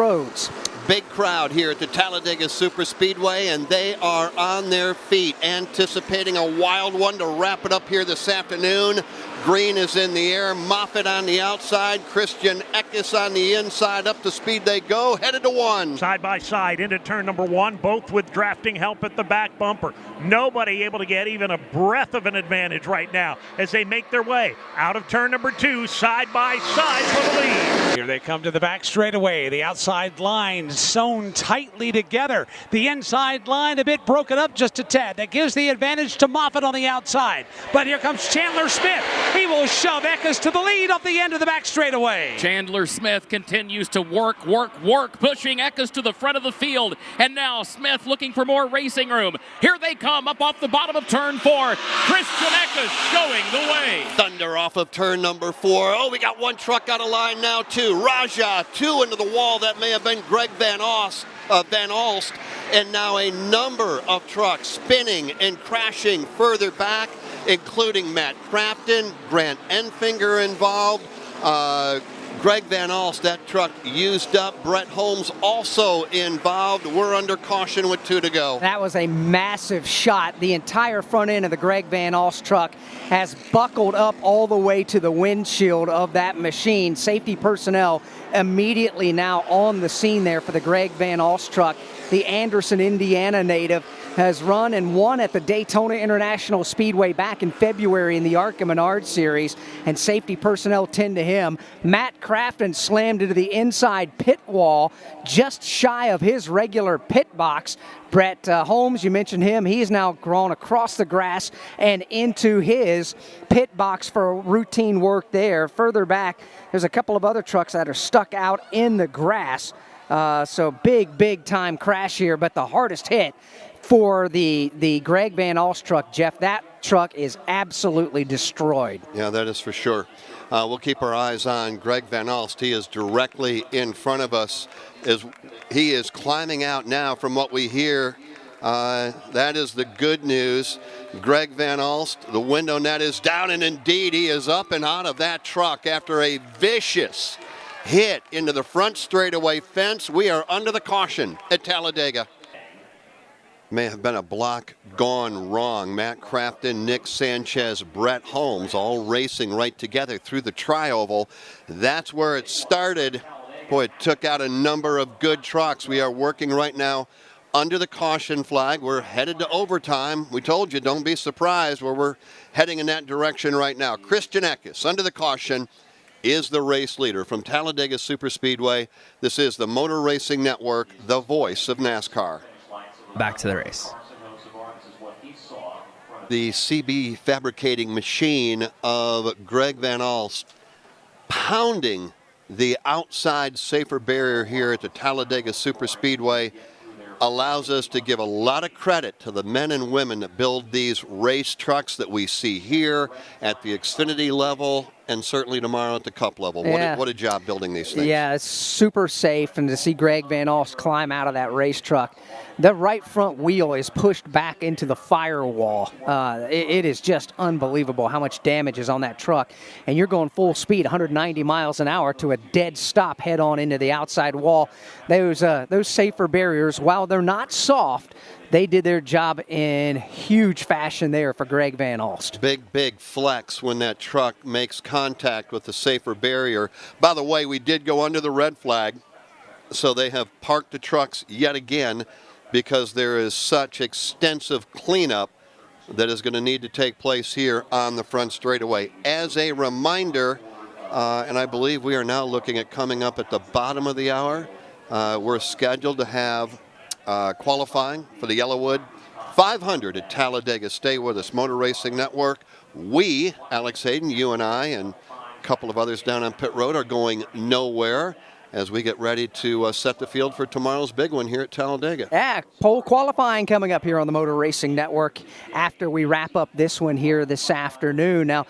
roads. Big crowd here at the Talladega Superspeedway, and they are on their feet, anticipating a wild one to wrap it up here this afternoon. Green is in the air, Moffitt on the outside, Christian Eckes on the inside. Up to speed they go, headed to one. Side by side into turn number one, both with drafting help at the back bumper. Nobody able to get even a breath of an advantage right now as they make their way out of turn number two, side by side for the lead. Here they come to the back straightaway. The outside line sewn tightly together. The inside line a bit broken up just a tad. That gives the advantage to Moffitt on the outside. But here comes Chandler Smith. He will shove Eckes to the lead off the end of the back straightaway. Chandler Smith continues to work, pushing Eckes to the front of the field. And now Smith looking for more racing room. Here they come up off the bottom of turn four. Christian Eckes showing the way. Thunder off of turn number four. Oh, we got one truck out of line now, too. Raja, two into the wall. That may have been Greg Van Alst. And now a number of trucks spinning and crashing further back, including Matt Crafton, Grant Enfinger involved. Greg Van Alst, that truck used up. Brett Holmes also involved. We're under caution with 2 to go. That was a massive shot. The entire front end of the Greg Van Alst truck has buckled up all the way to the windshield of that machine. Safety personnel immediately now on the scene there for the Greg Van Alst truck. The Anderson, Indiana native has run and won at the Daytona International Speedway back in February in the ARCA Menard Series, and safety personnel tend to him. Matt Crafton slammed into the inside pit wall, just shy of his regular pit box. Brett Holmes, you mentioned him, he's now gone across the grass and into his pit box for routine work there. Further back, there's a couple of other trucks that are stuck out in the grass. So big time crash here, but the hardest hit for the Greg Van Alst truck, Jeff, that truck is absolutely destroyed. Yeah, that is for sure. We'll keep our eyes on Greg Van Alst. He is directly in front of us as he is climbing out now from what we hear. That is the good news. Greg Van Alst, the window net is down, and indeed he is up and out of that truck after a vicious hit into the front straightaway fence. We are under the caution at Talladega. May have been a block gone wrong. Matt Crafton, Nick Sanchez, Brett Holmes all racing right together through the tri-oval. That's where it started. Boy, it took out a number of good trucks. We are working right now under the caution flag. We're headed to overtime. We told you, don't be surprised where we're heading in that direction right now. Christian Eckes, under the caution, is the race leader from Talladega Superspeedway. This is the Motor Racing Network, the voice of NASCAR. Back to the race. The CB fabricating machine of Greg Van Alst pounding the outside safer barrier here at the Talladega Superspeedway allows us to give a lot of credit to the men and women that build these race trucks that we see here at the Xfinity level and certainly tomorrow at the Cup level. Yeah. What a job building these things. Yeah, it's super safe, and to see Greg Van Alst climb out of that race truck. The right front wheel is pushed back into the firewall. It is just unbelievable how much damage is on that truck. And you're going full speed, 190 miles an hour to a dead stop head on into the outside wall. Those safer barriers, while they're not soft, they did their job in huge fashion there for Greg Van Alst. Big flex when that truck makes contact with the safer barrier. By the way, we did go under the red flag, so they have parked the trucks yet again because there is such extensive cleanup that is going to need to take place here on the front straightaway. As a reminder, and I believe we are now looking at coming up at the bottom of the hour, we're scheduled to have qualifying for the Yellowwood 500 at Talladega. Stay with us. Motor Racing Network. We, Alex Hayden, you and I, and a couple of others down on pit road are going nowhere as we get ready to set the field for tomorrow's big one here at Talladega. Yeah, pole qualifying coming up here on the Motor Racing Network after we wrap up this one here this afternoon. Now,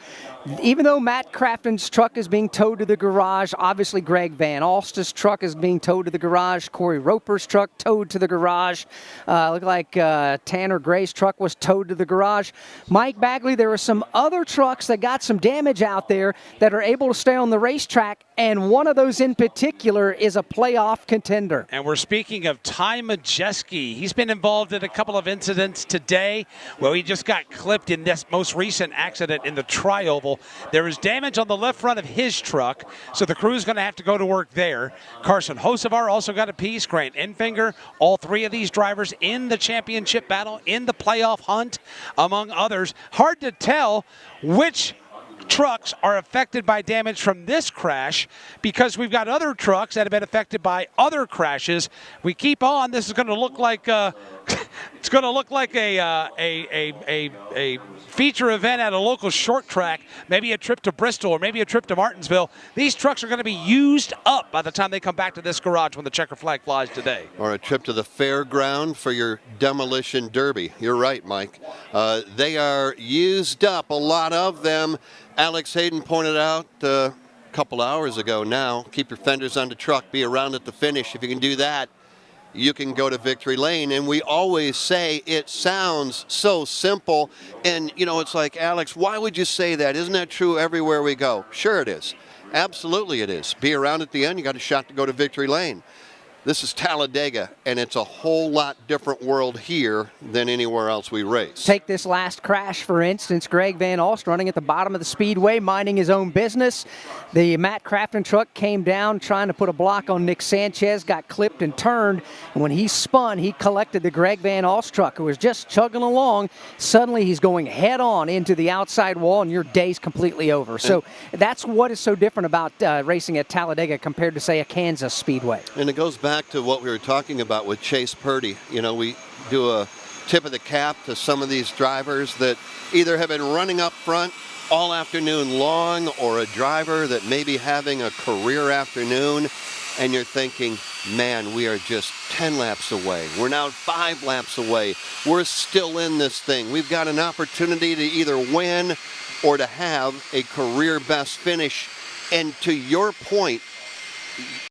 Even though Matt Crafton's truck is being towed to the garage, obviously Greg Van Alst's truck is being towed to the garage. Corey Roper's truck towed to the garage. Looked like Tanner Gray's truck was towed to the garage. Mike Bagley, there are some other trucks that got some damage out there that are able to stay on the racetrack, and one of those in particular is a playoff contender. And we're speaking of Ty Majeski. He's been involved in a couple of incidents today. Well, he just got clipped in this most recent accident in the Tri-Oval. There is damage on the left front of his truck, so the crew is going to have to go to work there. Carson Hocevar also got a piece. Grant Enfinger, all three of these drivers in the championship battle, in the playoff hunt, among others. Hard to tell which trucks are affected by damage from this crash because we've got other trucks that have been affected by other crashes. We keep on. This is going to look like it's going to look like a feature event at a local short track, maybe a trip to Bristol or maybe a trip to Martinsville. These trucks are going to be used up by the time they come back to this garage when the checker flag flies today. Or a trip to the fairground for your demolition derby. You're right, Mike. They are used up, a lot of them. Alex Hayden pointed out a couple hours ago now, keep your fenders on the truck, be around at the finish. If you can do that, you can go to victory lane. And we always say it sounds so simple. And, you know, it's like, Alex, why would you say that? Isn't that true everywhere we go? Sure it is. Absolutely it is. Be around at the end, you got a shot to go to victory lane. This is Talladega, and it's a whole lot different world here than anywhere else we race. Take this last crash, for instance. Greg Van Alst running at the bottom of the speedway, minding his own business. The Matt Crafton truck came down trying to put a block on Nick Sanchez, got clipped and turned. And when he spun, he collected the Greg Van Alst truck, who was just chugging along. Suddenly, he's going head on into the outside wall, and your day's completely over. So that's what is so different about racing at Talladega compared to, say, a Kansas speedway. And it goes back to what we were talking about with Chase Purdy. You know, we do a tip of the cap to some of these drivers that either have been running up front all afternoon long, or a driver that may be having a career afternoon, and you're thinking, man, we are just 10 laps away. We're now 5 laps away. We're still in this thing. We've got an opportunity to either win or to have a career best finish. And to your point,